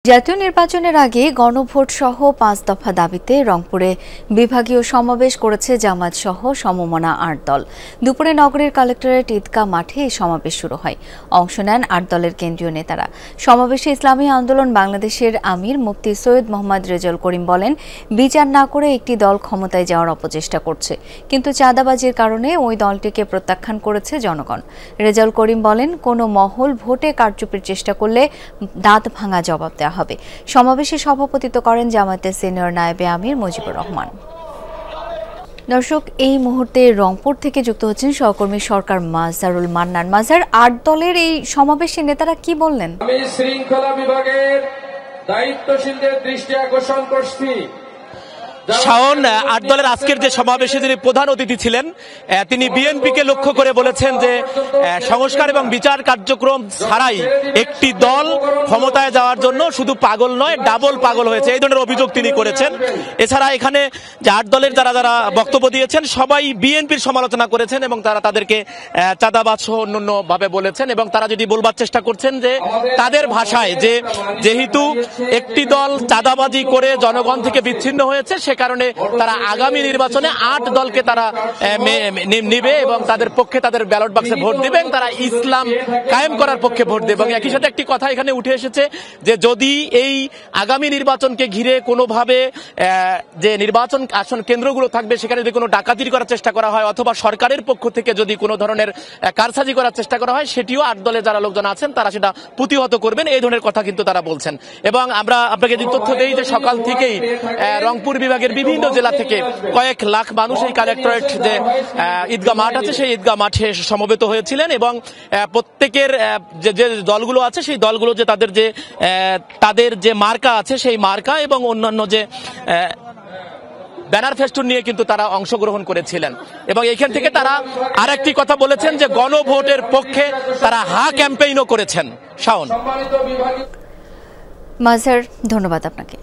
জাতীয় নির্বাচনের আগে গণভোট সহ ৫ দফা দাবিতে রংপুরে বিভাগীয় সমাবেশ করেছে জামায়াত সহ সমমনা ৮ দল। দুপুরে নগরীর কালেক্টরেট ঈদগাহ মাঠে এই সমাবেশ শুরু হয়। অংশ নেন ৮ দলের কেন্দ্রীয় নেতারা। সমাবেশে ইসলামী আন্দোলন বাংলাদেশের আমির মুফতি সৈয়দ মোহাম্মদ রেজাউল করিম বলেন, বিচার না করে একটি দল ক্ষমতায় যাওয়ার অপচেষ্টা করছে, কিন্তু চাঁদাবাজির কারণে ওই দলটিকে প্রত্যাখ্যান করেছে জনগণ। রেজাউল করিম বলেন, কোনো মহল ভোটে কারচুপির চেষ্টা করলে দাঁত ভাঙা জবাব দেওয়া হবে। সমাবেশে সভাপতিত্ব করেন জামায়াতের সিনিয়র নায়েবে আমির মুজিবুর রহমান। দর্শক, এই মুহূর্তে রংপুর থেকে যুক্ত হচ্ছেন সহকর্মী সরকার মাজহারুল মান্নান। মাজহার, ৮ দলের এই সমাবেশে নেতারা কি বললেন? আমি শৃঙ্খলা বিভাগের দায়িত্বশীলদের দৃষ্টি আকর্ষণ করছি। শাওন, ৮ দলের আজকের যে সমাবেশে যিনি প্রধান অতিথি ছিলেন, তিনি বিএনপিকে লক্ষ্য করে বলেছেন যে সংস্কার এবং বিচার কার্যক্রম ছাড়াই একটি দল ক্ষমতায় যাওয়ার জন্য শুধু পাগল নয়, ডাবল পাগল হয়েছে, এই ধরনের অভিযোগ তিনি করেছেন। এছাড়া এখানে যে ৮ দলের যারা বক্তব্য দিয়েছেন সবাই বিএনপির সমালোচনা করেছেন এবং তারা তাদেরকে চাঁদাবাজ সহ অন্যান্য ভাবে বলেছেন এবং তারা যদি বলবার চেষ্টা করছেন যে তাদের ভাষায় যে যেহেতু একটি দল চাঁদাবাজি করে জনগণ থেকে বিচ্ছিন্ন হয়েছে, সে কারণে তারা আগামী নির্বাচনে ৮ দলকে তারা নিবে এবং তাদের পক্ষে তাদের ব্যালট বাক্সে ভোট দেবে এবং তারা ইসলাম কায়েম করার পক্ষে ভোট দেবে। এবং একই সাথে একটি কথা এখানে উঠে এসেছে যে যদি এই আগামী নির্বাচনকে ঘিরে কোনোভাবে যে নির্বাচন আসন কেন্দ্রগুলো থাকবে সেখানে যদি কোনো ডাকাতি করার চেষ্টা করা হয় অথবা সরকারের পক্ষ থেকে যদি কোনো ধরনের কারসাজি করার চেষ্টা করা হয়, সেটিও ৮ দলের যারা লোকজন আছেন তারা সেটা প্রতিহত করবেন, এই ধরনের কথা কিন্তু তারা বলছেন। এবং আমরা আপনাকে যে তথ্য দেই যে সকাল থেকেই রংপুর বিভাগের বিভিন্ন জেলা থেকে কয়েক লাখ মানুষ এই কালেক্টরেট যে ঈদগাহ মাঠ আছে সেই ঈদগাহ মাঠে সমবেত হয়েছিলেন এবং প্রত্যেকের যে দলগুলো আছে সেই দলগুলো যে তাদের যে মার্কা আছে সেই মার্কা এবং অন্যান্য যে ব্যানার ফেস্টুন নিয়ে কিন্তু তারা অংশগ্রহণ করেছিলেন। এবং এখান থেকে তারা আরেকটি কথা বলেছেন যে গণভোটের পক্ষে তারা হা ক্যাম্পেইনও করেছেন। শাওন, মাজহার, ধন্যবাদ আপনাকে।